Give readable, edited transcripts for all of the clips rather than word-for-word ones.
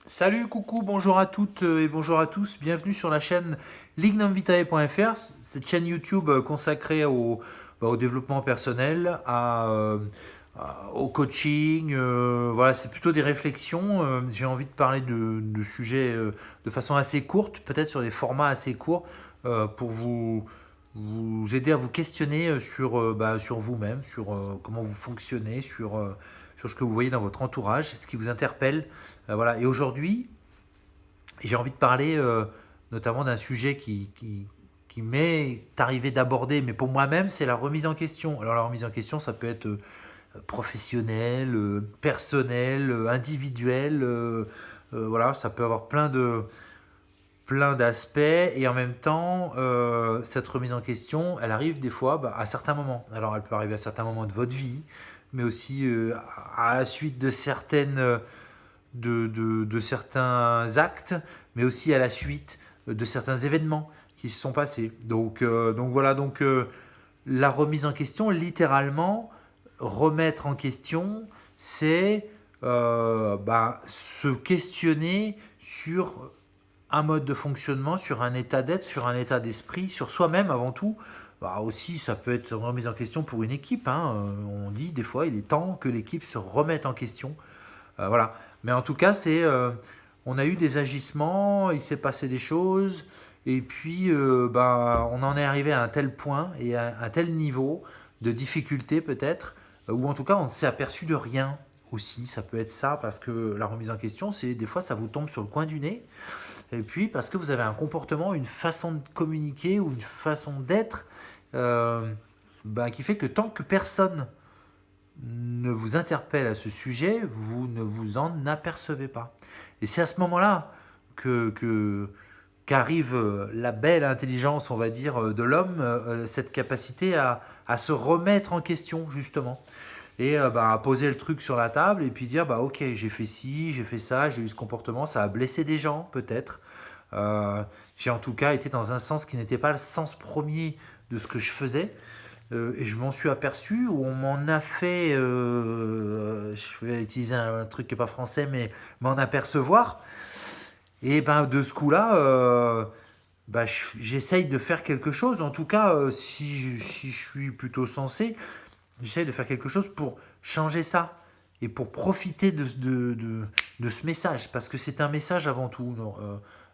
Salut, coucou, bonjour à toutes et bonjour à tous. Bienvenue sur la chaîne lignumvitae.fr, cette chaîne YouTube consacrée au développement personnel, au coaching. Voilà, c'est plutôt des réflexions. J'ai envie de parler de sujets de façon assez courte, peut-être sur des formats assez courts, pour vous aider à vous questionner sur vous-même, sur comment vous fonctionnez, sur ce que vous voyez dans votre entourage, ce qui vous interpelle. Voilà. Et aujourd'hui, j'ai envie de parler notamment d'un sujet qui m'est arrivé d'aborder, mais pour moi-même, c'est la remise en question. Alors la remise en question, ça peut être professionnel, personnel, individuel. Voilà, ça peut avoir plein d'aspects et en même temps, cette remise en question, elle arrive des fois à certains moments. Alors elle peut arriver à certains moments de votre vie, mais aussi à la suite de de certains actes, mais aussi à la suite de certains événements qui se sont passés. Donc voilà, la remise en question, littéralement, remettre en question, c'est se questionner sur un mode de fonctionnement, sur un état d'être, sur un état d'esprit, sur soi-même avant tout. Aussi, ça peut être une remise en question pour une équipe, hein. On dit des fois, il est temps que l'équipe se remette en question. Voilà. Mais en tout cas, on a eu des agissements, il s'est passé des choses, et puis on en est arrivé à un tel point et à un tel niveau de difficulté peut-être, ou en tout cas on ne s'est aperçu de rien aussi. Ça peut être ça parce que la remise en question, c'est des fois ça vous tombe sur le coin du nez, et puis parce que vous avez un comportement, une façon de communiquer ou une façon d'être qui fait que tant que personne ne vous interpelle à ce sujet, vous ne vous en apercevez pas. Et c'est à ce moment-là qu'arrive la belle intelligence, on va dire, de l'homme, cette capacité à se remettre en question, justement. Et à poser le truc sur la table et puis dire, ok, j'ai fait ci, j'ai fait ça, j'ai eu ce comportement, ça a blessé des gens, peut-être. J'ai en tout cas été dans un sens qui n'était pas le sens premier de ce que je faisais. Et je m'en suis aperçu, ou on m'en a fait, je vais utiliser un truc qui n'est pas français, mais m'en apercevoir. Et de ce coup-là, j'essaye de faire quelque chose. En tout cas, si je suis plutôt sensé, j'essaye de faire quelque chose pour changer ça et pour profiter de ce message. Parce que c'est un message avant tout. Non,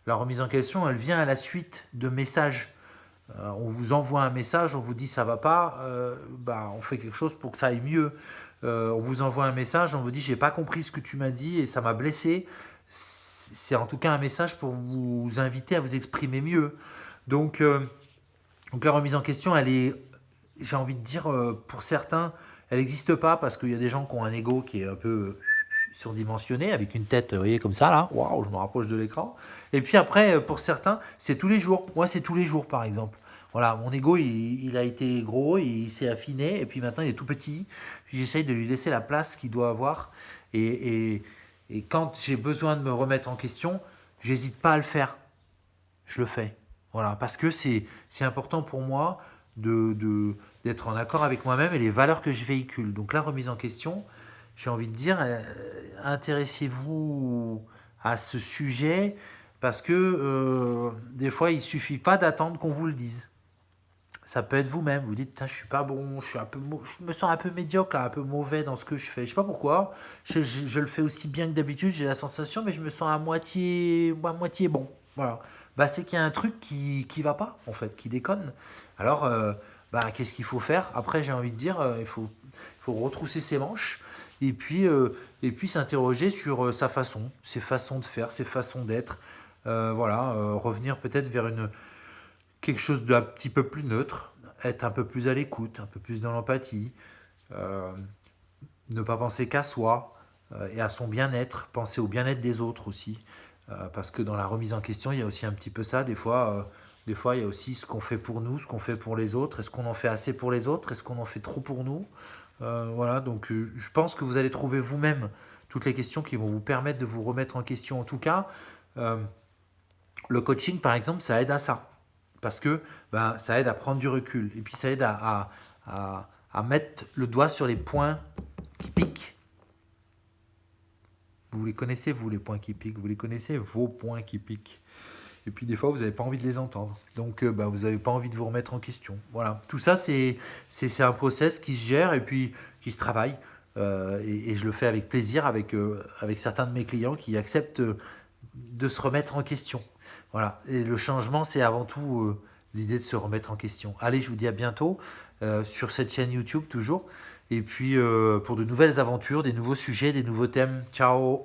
la remise en question, elle vient à la suite de messages. On vous envoie un message, on vous dit ça va pas, on fait quelque chose pour que ça aille mieux. On vous envoie un message, on vous dit j'ai pas compris ce que tu m'as dit et ça m'a blessé. C'est en tout cas un message pour vous inviter à vous exprimer mieux. Donc, euh, donc la remise en question, elle est, j'ai envie de dire, pour certains, elle n'existe pas parce qu'il y a des gens qui ont un ego qui est un peu surdimensionné, avec une tête, vous voyez, comme ça, là. Waouh, je me rapproche de l'écran. Et puis après, pour certains, c'est tous les jours. Moi, c'est tous les jours, par exemple. Voilà, mon ego, il a été gros, il s'est affiné, et puis maintenant, il est tout petit. Puis j'essaye de lui laisser la place qu'il doit avoir. Et quand j'ai besoin de me remettre en question, j'hésite pas à le faire. Je le fais. Voilà, parce que c'est important pour moi d'être en accord avec moi-même et les valeurs que je véhicule. Donc la remise en question, j'ai envie de dire, intéressez-vous à ce sujet parce que des fois, il suffit pas d'attendre qu'on vous le dise. Ça peut être vous-même. Vous dites, je suis pas bon, je me sens un peu médiocre, là, un peu mauvais dans ce que je fais. Je sais pas pourquoi. Je le fais aussi bien que d'habitude, j'ai la sensation, mais je me sens à moitié bon. Voilà. C'est qu'il y a un truc qui va pas, en fait, qui déconne. Alors, qu'est-ce qu'il faut faire? Après, j'ai envie de dire, il faut retrousser ses manches et puis s'interroger sur sa façon, ses façons de faire, ses façons d'être. Revenir peut-être vers quelque chose d'un petit peu plus neutre, être un peu plus à l'écoute, un peu plus dans l'empathie, euh, ne pas penser qu'à soi et à son bien-être, penser au bien-être des autres aussi, parce que dans la remise en question, il y a aussi un petit peu ça, des fois il y a aussi ce qu'on fait pour nous, ce qu'on fait pour les autres, est-ce qu'on en fait assez pour les autres, est-ce qu'on en fait trop pour nous. Je pense que vous allez trouver vous-même toutes les questions qui vont vous permettre de vous remettre en question. En tout cas, euh, le coaching, par exemple, ça aide à ça. Parce que ça aide à prendre du recul. Et puis ça aide à mettre le doigt sur les points qui piquent. Vous les connaissez, vous, les points qui piquent. Vous les connaissez, vos points qui piquent. Et puis des fois, vous n'avez pas envie de les entendre. Donc, vous n'avez pas envie de vous remettre en question. Voilà. Tout ça, c'est un process qui se gère et puis qui se travaille. Et je le fais avec plaisir avec certains de mes clients qui acceptent de se remettre en question. Voilà. Et le changement, c'est avant tout l'idée de se remettre en question. Allez, je vous dis à bientôt sur cette chaîne YouTube toujours. Et puis pour de nouvelles aventures, des nouveaux sujets, des nouveaux thèmes. Ciao!